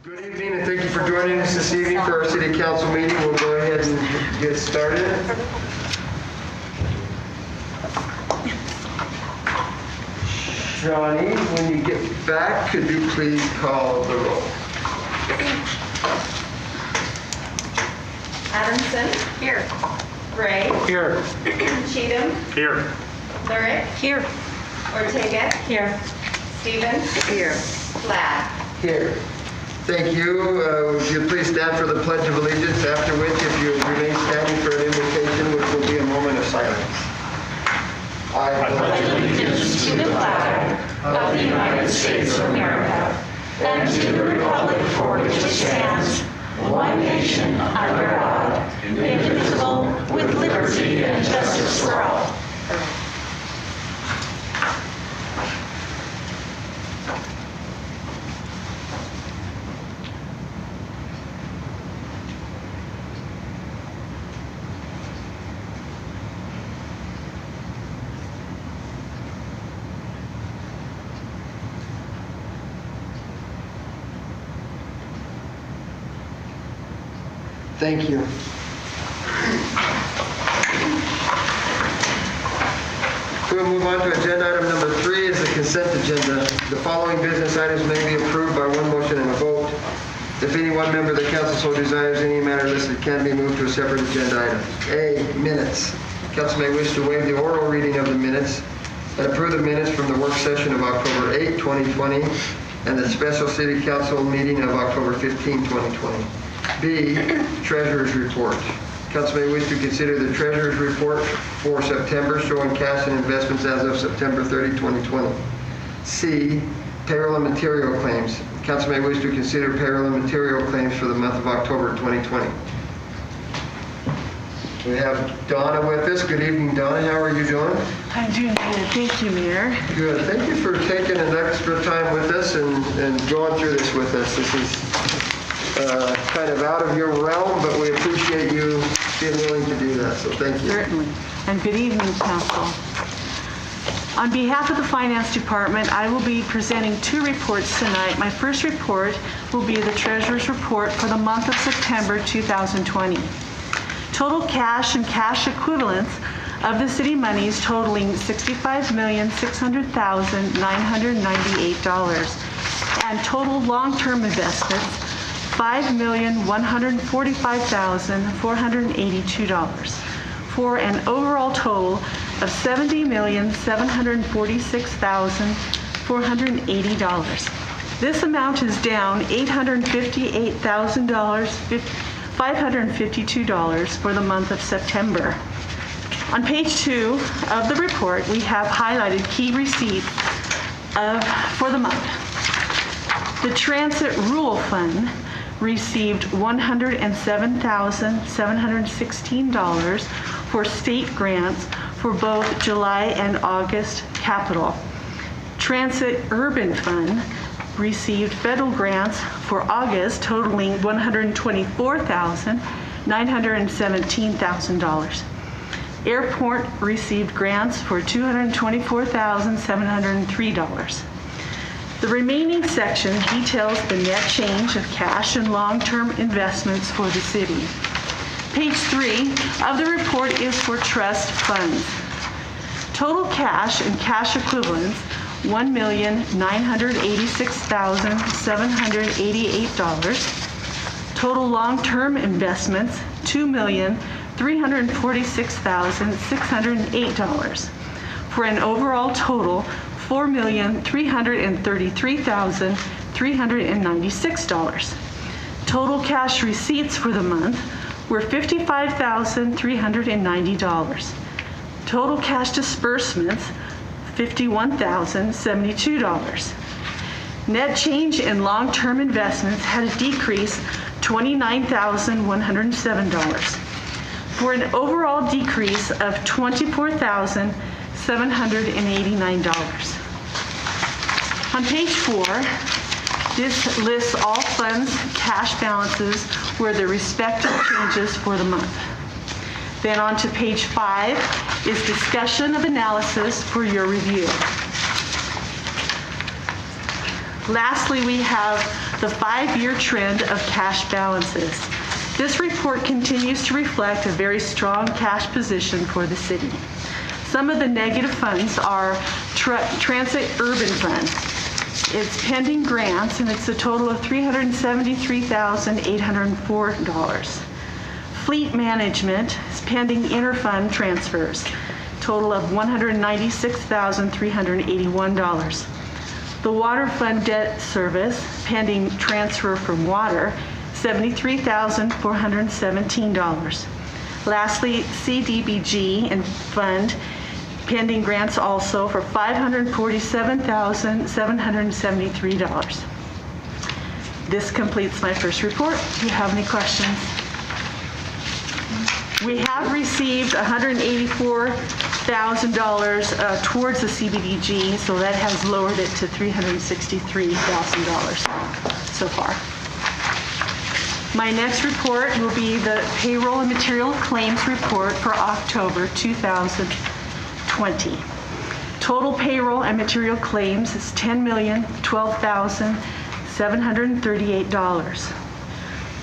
Good evening, and thank you for joining us this evening for our City Council meeting. We'll go ahead and get started. Johnny, when you get back, could you please call the roll? Adamson. Here. Gray. Here. Cheatham. Here. Lurick. Here. Ortega. Here. Stevens. Here. Flat. Here. Thank you. Would you please stand for the Pledge of Allegiance, after which, if you remain standing for an invocation, which will be a moment of silence. I pledge Allegiance to the flag of the United States of America and to the republic for which it stands, one nation, under God, indivisible, with liberty and justice for all. Thank you. We'll move on to agenda item number 3 is the consent agenda. The following business items may be approved by one motion and a vote. If any one member of the council so desires, any matter listed can be moved to a separate agenda item. A, minutes. Council may wish to waive the oral reading of the minutes and approve the minutes from the work session of October 8, 2020 and the special City Council meeting of October 15, 2020. B, Treasurer's Report. Council may wish to consider the Treasurer's Report for September showing cash and investments as of September 30, 2020. C, Payroll and Material Claims. Council may wish to consider payroll and material claims for the month of October 2020. We have Donna with us. Good evening, Donna. How are you doing? I'm doing good. Thank you, Mayor. Good. Thank you for taking an extra time with us and going through this with us. This is kind of out of your realm, but we appreciate you being willing to do that, so thank you. Certainly. And good evening, Council. On behalf of the Finance Department, I will be presenting 2 reports tonight. My first report will be the Treasurer's Report for the month of September 2020. Total cash and cash equivalents of the city monies totaling $65,600,998, and total long-term investments $5,145,482, for an overall total of $70,746,480. This amount is down $858,552 for the month of September. On page 2 of the report, we have highlighted key receipts for the month. The Transit Rural Fund received $107,716 for state grants for both July and August capital. Transit Urban Fund received federal grants for August totaling $124,917,000. Airport received grants for $224,703. The remaining section details the net change of cash and long-term investments for the city. Page 3 of the report is for trust funds. Total cash and cash equivalents, $1,986,788. Total long-term investments, $2,346,608, for an overall total $4,333,396. Total cash receipts for the month were $55,390. Total cash disbursements, $51,072. Net change in long-term investments had a decrease $29,107, for an overall decrease of $24,789. On page 4, this lists all funds, cash balances, where the respective changes for the month. Then on to page 5 is discussion of analysis for your review. Lastly, we have the 5-year trend of cash balances. This report continues to reflect a very strong cash position for the city. Some of the negative funds are Transit Urban Fund. It's pending grants, and it's a total of $373,804. Fleet Management is pending interfund transfers, total of $196,381. The Water Fund Debt Service, pending transfer from water, $73,417. Lastly, CDBG and Fund, pending grants also for $547,773. This completes my first report. Do you have any questions? We have received $184,000 towards the CDBG, so that has lowered it to $363,000 so far. My next report will be the Payroll and Material Claims Report for October 2020. Total payroll and material claims is $10,012,738.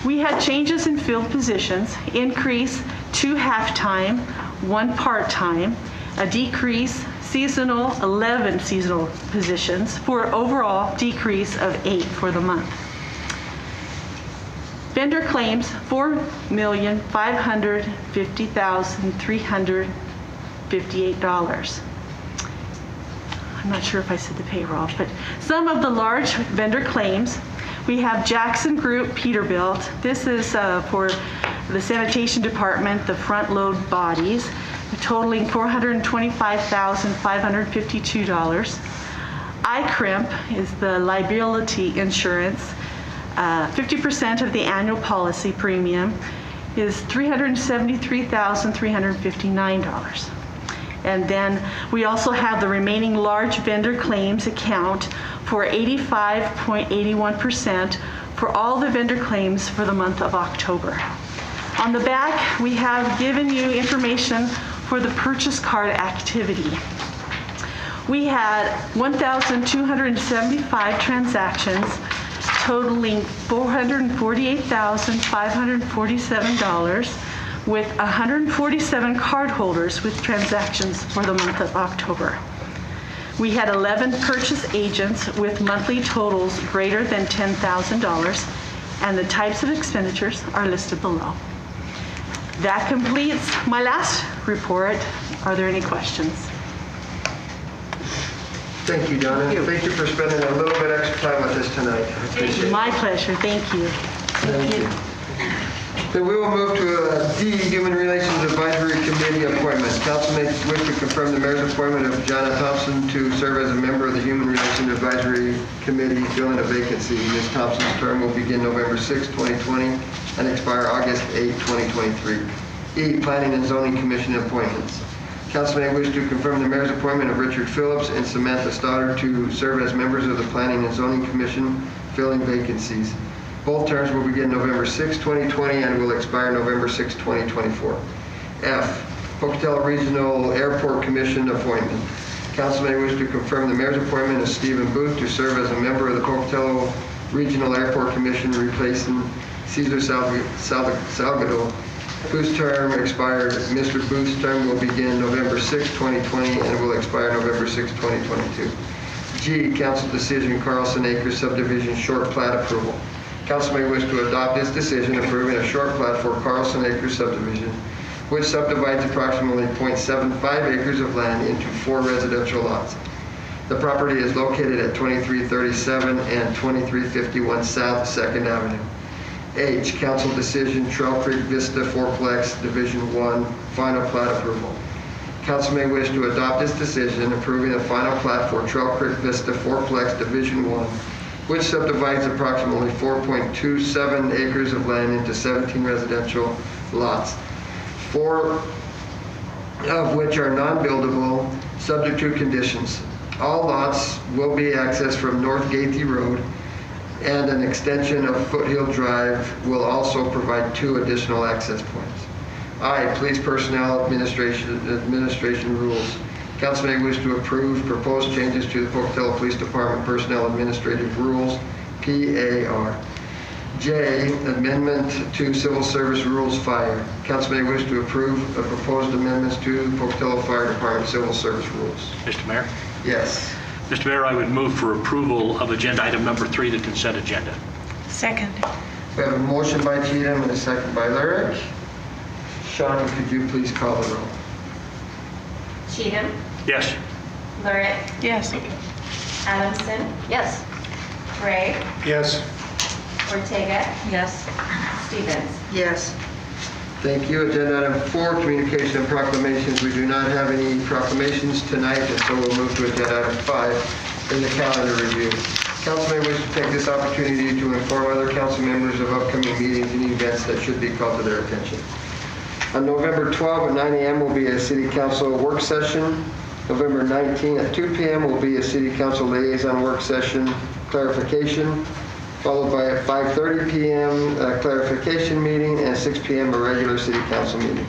We had changes in filled positions, increase 2 half-time, 1 part-time, a decrease seasonal, 11 seasonal positions, for an overall decrease of 8 for the month. Vendor claims, $4,550,358. I'm not sure if I said the payroll, but some of the large vendor claims, we have Jackson Group Peterbilt. This is for the sanitation department, the front load bodies, totaling $425,552. iCrimp is the liability insurance. 50% of the annual policy premium is $373,359. And then we also have the remaining large vendor claims account for 85.81% for all the vendor claims for the month of October. On the back, we have given you information for the purchase card activity. We had 1,275 transactions totaling $448,547, with 147 cardholders with transactions for the month of October. We had 11 purchase agents with monthly totals greater than $10,000, and the types of expenditures are listed below. That completes my last report. Are there any questions? Thank you, Donna. Thank you for spending a little bit extra time with us tonight. I appreciate it. My pleasure. Thank you. Thank you. Then we will move to D, Human Relations Advisory Committee appointments. Council may wish to confirm the mayor's appointment of Jana Thompson to serve as a member of the Human Relations Advisory Committee, filling a vacancy. Ms. Thompson's term will begin November 6, 2020 and expire August 8, 2023. E, Planning and Zoning Commission appointments. Council may wish to confirm the mayor's appointment of Richard Phillips and Samantha Stoddard to serve as members of the Planning and Zoning Commission, filling vacancies. Both terms will begin November 6, 2020 and will expire November 6, 2024. F, Pocatello Regional Airport Commission appointment. Council may wish to confirm the mayor's appointment of Stephen Booth to serve as a member of the Pocatello Regional Airport Commission, replacing Cesar Salgado, whose term expired. Mr. Booth's term will begin November 6, 2020 and will expire November 6, 2022. G, Council Decision Carlson Acres Subdivision Short Plat Approval. Council may wish to adopt this decision approving a short plat for Carlson Acres subdivision, which subdivides approximately 0.75 acres of land into 4 residential lots. The property is located at 2337 and 2351 South 2nd Avenue. H, Council Decision Trail Creek Vista Fourplex Division 1 Final Plat Approval. Council may wish to adopt this decision approving the final plat for Trail Creek Vista Fourplex Division 1, which subdivides approximately 4.27 acres of land into 17 residential lots, 4 of which are non-buildable, subject to conditions. All lots will be accessed from North Gaethje Road, and an extension of Foothill Drive will also provide 2 additional access points. I, Police Personnel Administration Rules. Council may wish to approve proposed changes to the Pocatello Police Department Personnel Administrative Rules, PAR. J, amendment to Civil Service Rules Fire. Council may wish to approve the proposed amendments to the Pocatello Fire Department Civil Service Rules. Mr. Mayor? Yes. Mr. Mayor, I would move for approval of agenda item number 3, the consent agenda. Second. We have a motion by Cheatham and a second by Lyric. Shawnee, could you please call the roll? Cheatham, Yes. Lurick, Yes. Adamson. Yes. Gray, Yes. Ortega, Yes. Stevens. Yes. Thank you. Agenda item 4, communication and proclamations. We do not have any proclamations tonight, and so we'll move to agenda item 5 in the calendar review. Council may wish to take this opportunity to inform other council members of upcoming meetings and events that should be called to their attention. On November 12 at 9 a.m. will be a city council work session. November 19 at 2 p.m. will be a city council liaison work session clarification, followed by a 5:30 p.m. Clarification meeting and 6 p.m. a regular city council meeting.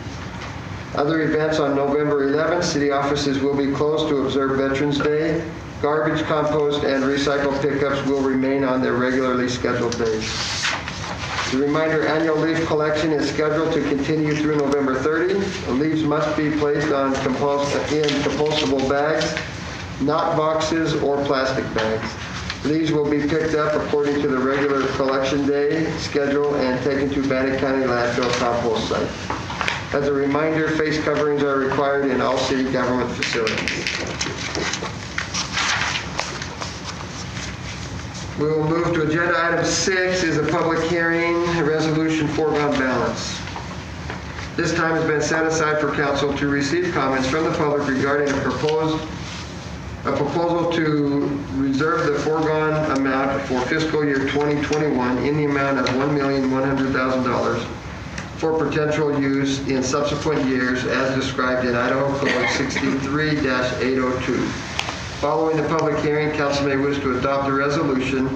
Other events on November 11th, city offices will be closed to observe Veterans Day. Garbage, compost, and recycle pickups will remain on their regularly scheduled days. As a reminder, annual leaf collection is scheduled to continue through November 30. Leaves must be placed on compostable bags, not boxes or plastic bags. Leaves will be picked up according to the regular collection day schedule and taken to Bannock County landfill compost site. As a reminder, face coverings are required in all city government facilities. We will move to agenda item 6 is a public hearing, a resolution foregone balance. This time has been set aside for council to receive comments from the public regarding a proposal to reserve the foregone amount for fiscal year 2021 in the amount of $1,100,000 for potential use in subsequent years as described in Idaho Code 63-802. Following the public hearing, council may wish to adopt a resolution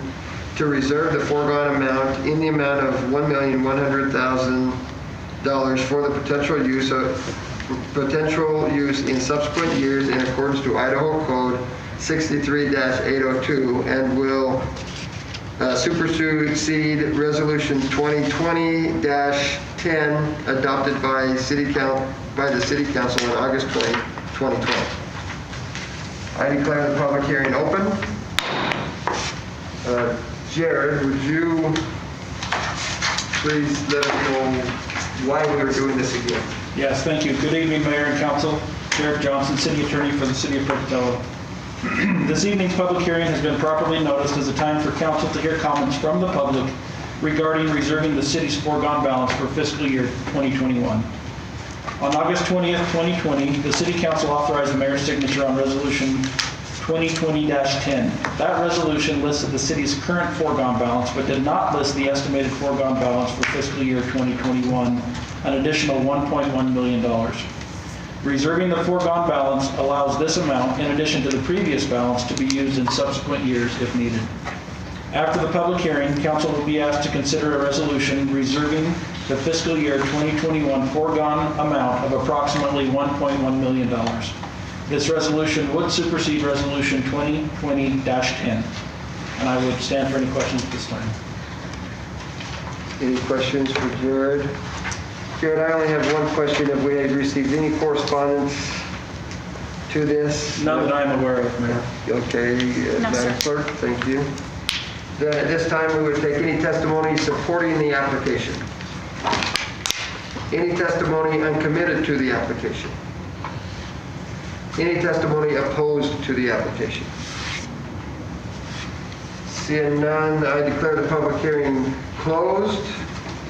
to reserve the foregone amount in the amount of $1,100,000 for the potential use in subsequent years in accordance to Idaho Code 63-802 and will supersede Resolution 2020-10 adopted by the City Council on August 20, 2020. I declare the public hearing open. Jared, would you please let us know why we are doing this again? Yes, thank you. Good evening, Mayor and Council. Sheriff Johnson, City Attorney for the City of Pocatello. This evening's public hearing has been properly noticed as a time for Council to hear comments from the public regarding reserving the city's foregone balance for fiscal year 2021. On August 20th, 2020, the City Council authorized the Mayor's signature on Resolution 2020-10. That resolution listed the city's current foregone balance, but did not list the estimated foregone balance for fiscal year 2021, an additional $1.1 million. Reserving the foregone balance allows this amount, in addition to the previous balance, to be used in subsequent years if needed. After the public hearing, Council will be asked to consider a resolution reserving the fiscal year 2021 foregone amount of approximately $1.1 million. This resolution would supersede Resolution 2020-10. And I would stand for any questions at this time. Any questions for Jared? Jared, I only have one question. Have we received any correspondence to this? None that I'm aware of, Mayor. Okay, No, Madam sir. Clerk, thank you. Then at this time, we would take any testimony supporting the application. Any testimony uncommitted to the application. Any testimony opposed to the application. Seeing none, I declare the public hearing closed.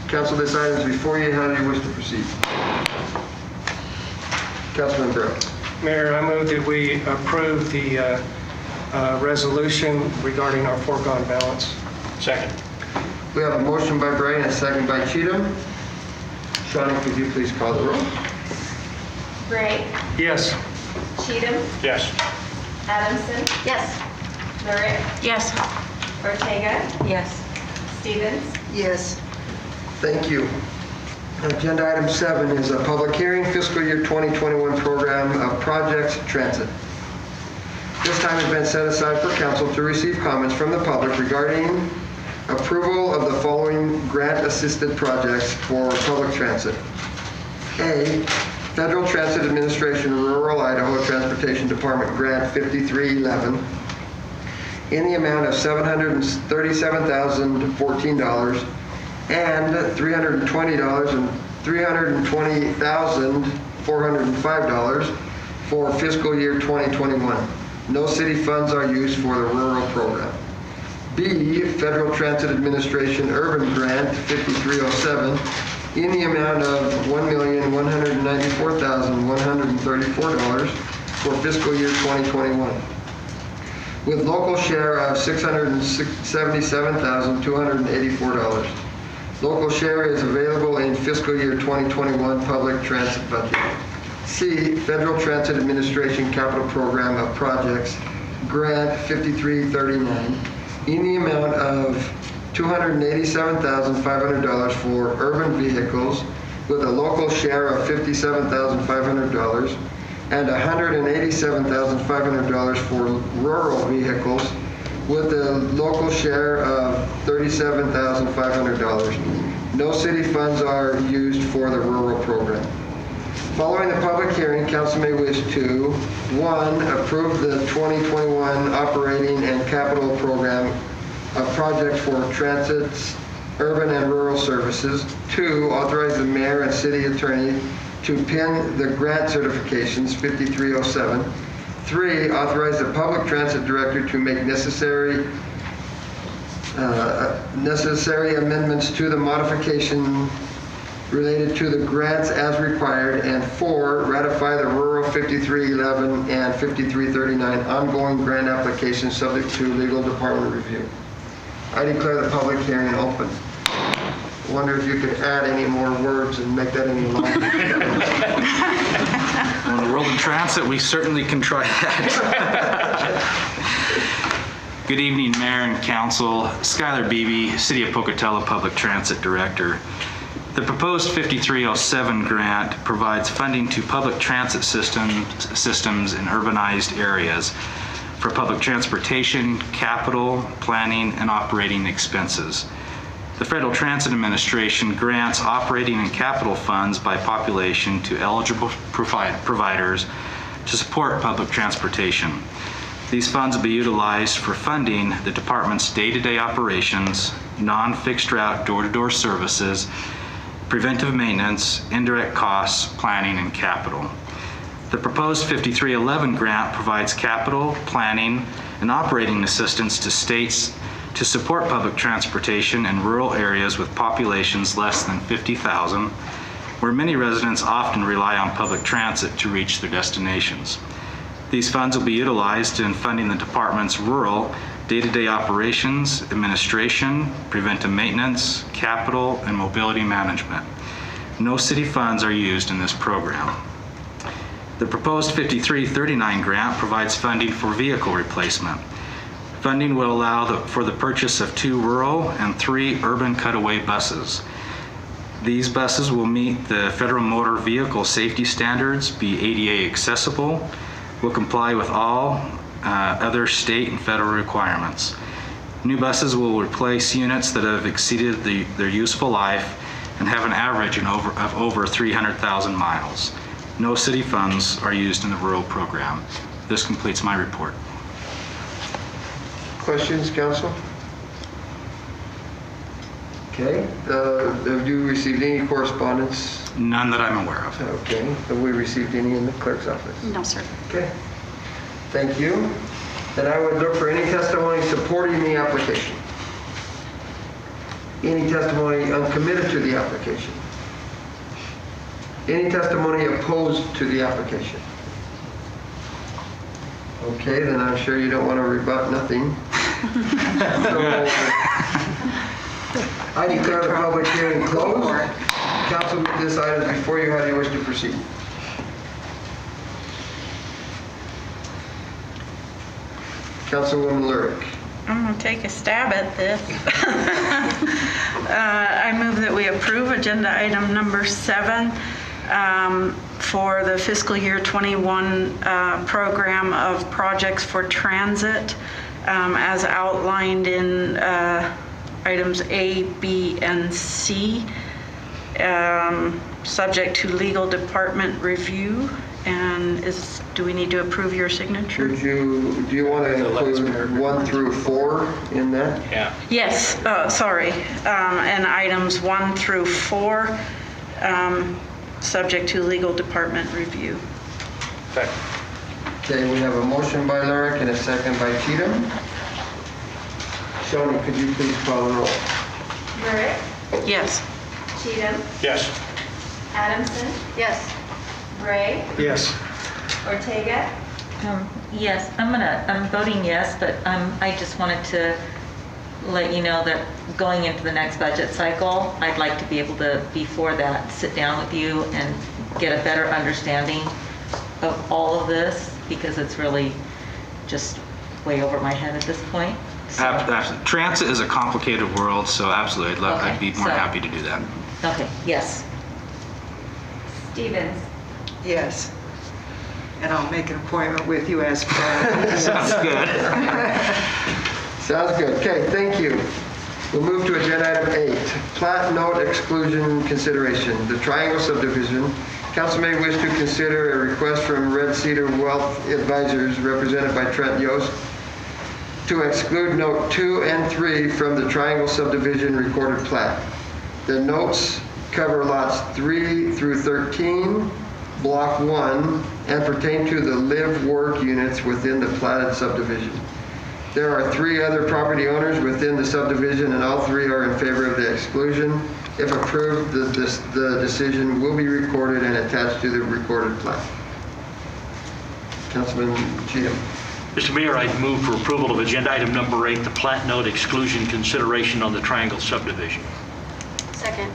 Council, this item is before you. How do you wish to proceed? Councilman Brown. Mayor, I move that we approve the resolution regarding our foregone balance. Second. We have a motion by Bray and a second by Cheatham. Shawnee, could you please call the roll? Gray, Yes. Cheatham, Yes. Adamson. Yes. Lurick, Yes. Ortega, Yes. Stevens. Yes. Thank you. Agenda item 7 is a public hearing, fiscal year 2021 program of projects transit. This time has been set aside for council to receive comments from the public regarding approval of the following grant-assisted projects for public transit. A, Federal Transit Administration Rural Idaho Transportation Department Grant 5311 in the amount of $737,014 and $320 and $320,405 for fiscal year 2021. No city funds are used for the rural program. B, Federal Transit Administration Urban Grant 5307 in the amount of $1,194,134 for fiscal year 2021, with local share of $677,284. Local share is available in fiscal year 2021 public transit budget. C, Federal Transit Administration Capital Program of Projects Grant 5339 in the amount of $287,500 for urban vehicles with a local share of $57,500 and $187,500 for rural vehicles with a local share of $37,500. No city funds are used for the rural program. Following the public hearing, council may wish to, 1, approve the 2021 operating and capital program of projects for transits, urban and rural services. 2, authorize the mayor and city attorney to pin the grant certifications 5307. 3, authorize the public transit director to make necessary amendments to the modification related to the grants as required. And 4, ratify the rural 5311 and 5339 ongoing grant applications subject to legal department review. I declare the public hearing open. Wonder if you could add any more words and make that any longer. In the world of transit, we certainly can try that. Good evening, Mayor and Council. Skylar Beebe, City of Pocatello Public Transit Director. The proposed 5307 grant provides funding to public transit systems in urbanized areas for public transportation, capital, planning, and operating expenses. The Federal Transit Administration grants operating and capital funds by population to eligible providers to support public transportation. These funds will be utilized for funding the department's day-to-day operations, non-fixed route door-to-door services, preventive maintenance, indirect costs, planning, and capital. The proposed 5311 grant provides capital, planning, and operating assistance to states to support public transportation in rural areas with populations less than 50,000, where many residents often rely on public transit to reach their destinations. These funds will be utilized in funding the department's rural day-to-day operations, administration, preventive maintenance, capital, and mobility management. No city funds are used in this program. The proposed 5339 grant provides funding for vehicle replacement. Funding will allow for the purchase of 2 rural and 3 urban cutaway buses. These buses will meet the federal motor vehicle safety standards, be ADA accessible, will comply with all other state and federal requirements. New buses will replace units that have exceeded their useful life and have an average of over 300,000 miles. No city funds are used in the rural program. This completes my report. Questions, council? Okay. Have you received any correspondence? None that I'm aware of. Okay. Have we received any in the clerk's office? No, sir. Okay. Thank you. Then I would look for any testimony supporting the application. Any testimony uncommitted to the application. Any testimony opposed to the application. Okay, then I'm sure you don't want to rebut nothing. So, I declare the public hearing closed. Council, with this item before you, how do you wish to proceed? Councilwoman Lurick. I'm going to take a stab at this. I move that we approve agenda item number 7 for the fiscal year 21 program of projects for transit as outlined in items A, B, and C, subject to legal department review. And do we need to approve your signature? Do you want to include 1 through 4 in that? Yeah. Yes, sorry. And items 1 through 4, subject to legal department review. Okay, we have a motion by Lurick and a second by Cheatham. Shoni, could you please call the roll? Lurick, Yes. Cheatham, Yes. Adamson. Yes. Gray, Yes. Ortega. Yes, I'm voting yes, but I just wanted to let you know that going into the next budget cycle, I'd like to be able to, before that, sit down with you and get a better understanding of all of this, because it's really just way over my head at this point. So- Absolutely. Transit is a complicated world, so absolutely, I'd be more Okay, so- happy to do that. Okay, yes. Stevens. Yes. And I'll make an appointment with you as planned. Sounds good. Sounds good. Okay, thank you. We'll move to agenda item 8, plat note exclusion consideration. The Triangle subdivision. Council may wish to consider a request from Red Cedar Wealth Advisors, represented by Trent Yost, to exclude note 2 and 3 from the Triangle subdivision recorded plat. The notes cover lots 3 through 13, block 1, and pertain to the live-work units within the platted subdivision. There are 3 other property owners within the subdivision, and all 3 are in favor of the exclusion. If approved, the decision will be recorded and attached to the recorded plat. Councilman Cheatham. Mr. Mayor, I'd move for approval of agenda item number 8, the plat note exclusion consideration on the Triangle subdivision. Second.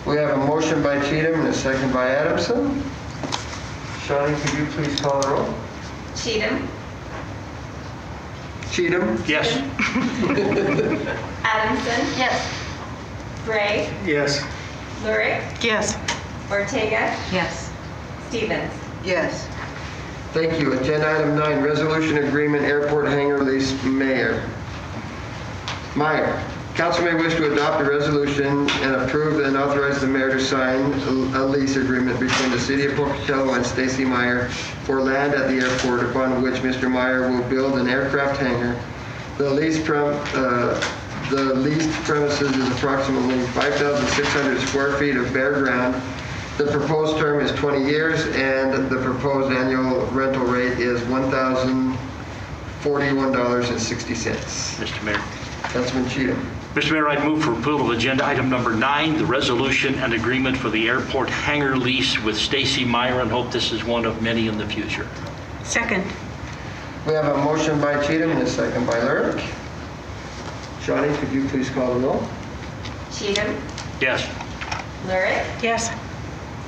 We have a motion by Cheatham and a second by Adamson. Shani, could you please call the roll? Cheatham, Cheatham? Yes. Adamson. Yes. Gray, Yes. Lurick, Yes. Ortega, Yes. Stevens. Yes. Thank you. Agenda item 9, resolution agreement airport hangar lease. Mayor. Meyer. Council may wish to adopt a resolution and approve and authorize the mayor to sign a lease agreement between the city of Pocatello and Stacy Meyer for land at the airport, upon which Mr. Meyer will build an aircraft hangar. The leased premises is approximately 5,600 square feet of bare ground. The proposed term is 20 years, and the proposed annual rental rate is $1,041.60. Mr. Mayor. Councilman Cheatham. Mr. Mayor, I'd move for approval of agenda item number 9, the resolution and agreement for the airport hangar lease with Stacy Meyer, and hope this is one of many in the future. Second. We have a motion by Cheatham and a second by Lurick. Shani, could you please call the roll? Cheatham, Yes. Lurick, Yes.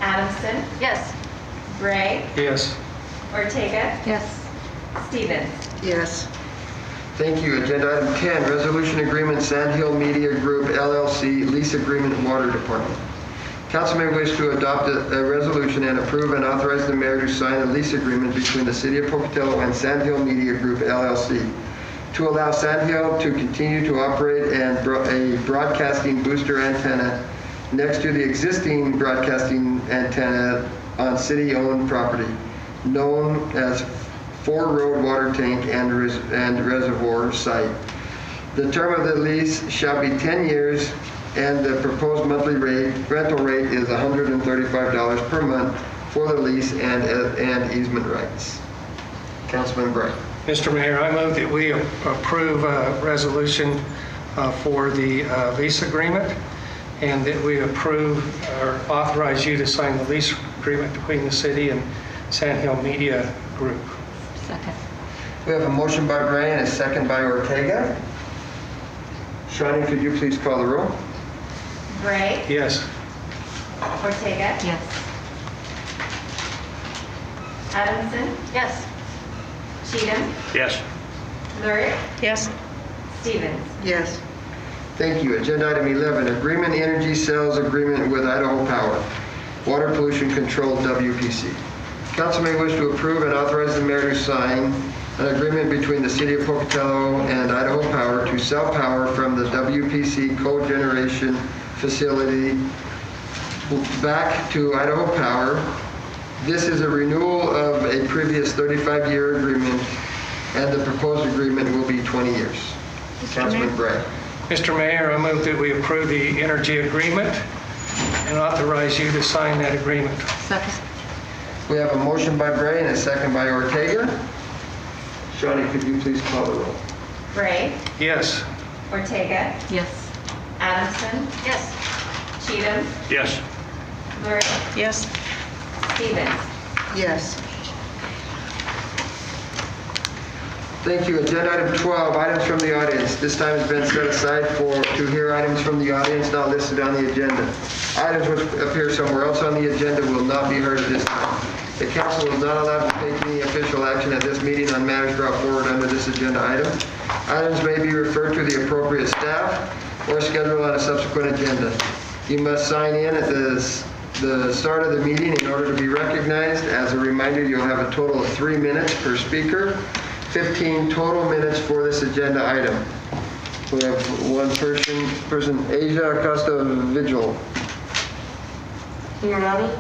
Adamson. Yes. Gray, Yes. Ortega, Yes. Stevens. Yes. Thank you. Agenda item 10, resolution agreement Sand Hill Media Group LLC lease agreement water department. Council may wish to adopt a resolution and approve and authorize the mayor to sign a lease agreement between the city of Pocatello and Sand Hill Media Group LLC to allow Sand Hill to continue to operate a broadcasting booster antenna next to the existing broadcasting antenna on city-owned property, known as 4 Road Water Tank and Reservoir Site. The term of the lease shall be 10 years, and the proposed monthly rental rate is $135 per month for the lease and easement rights. Councilman Bright. Mr. Mayor, I move that we approve a resolution for the lease agreement, and that we approve or authorize you to sign the lease agreement between the city and Sand Hill Media Group. Second. We have a motion by Bray and a second by Ortega. Shani, could you please call the roll? Gray, Yes. Ortega, Yes. Adamson. Yes. Cheatham, Yes. Lurick, Yes. Stevens. Yes. Thank you. Agenda item 11, agreement energy sales agreement with Idaho Power, Water Pollution Control WPC. Council may wish to approve and authorize the mayor to sign an agreement between the City of Pocatello and Idaho Power to sell power from the WPC cogeneration facility back to Idaho Power. This is a renewal of a previous 35-year agreement, and the proposed agreement will be 20 years. Councilman Bray. Mr. Mayor, I move that we approve the energy agreement and authorize you to sign that agreement. Second. We have a motion by Bray and a second by Ortega. Shawnee, could you please call the roll? Bray, Yes. Ortega, Yes. Adamson. Yes. Cheatham, Yes. Murray, Yes. Stevens. Yes. Thank you. Agenda item 12, items from the audience. This time has been set aside to hear items from the audience not listed on the agenda. Items which appear somewhere else on the agenda will not be heard at this time. The council is not allowed to take any official action at this meeting on matters brought forward under this agenda item. Items may be referred to the appropriate staff or scheduled on a subsequent agenda. You must sign in at the start of the meeting in order to be recognized. As a reminder, you'll have a total of 3 minutes per speaker. 15 total minutes for this agenda item. We have one person, Asia Acosta Vigil. You ready?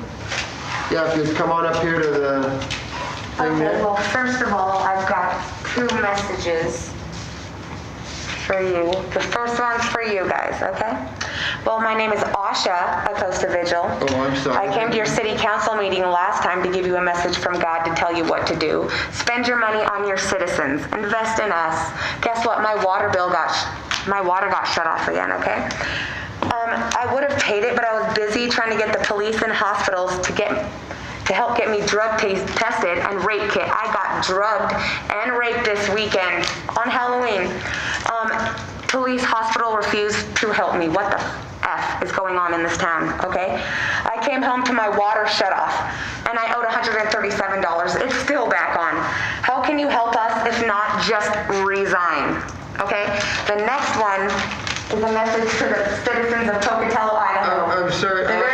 Yeah, if you'd come on up here to the thing Okay, there. well, first of all, I've got 2 messages for you. The first one's for you guys, okay? Well, my name is Asha Acosta Vigil. Oh, I'm sorry. I came to your city council meeting last time to give you a message from God to tell you what to do. Spend your money on your citizens. Invest in us. Guess what? My water got shut off again, okay? I would have paid it, but I was busy trying to get the police and hospitals to help get me drug tested and rape kit. I got drugged and raped this weekend on Halloween. Police hospital refused to help me. What the F is going on in this town, okay? I came home to my water shut off and I owed $137. It's still back on. How can you help us if not just resign, okay? The next one is a message to the citizens of Pocatello, Idaho. I'm sorry. The very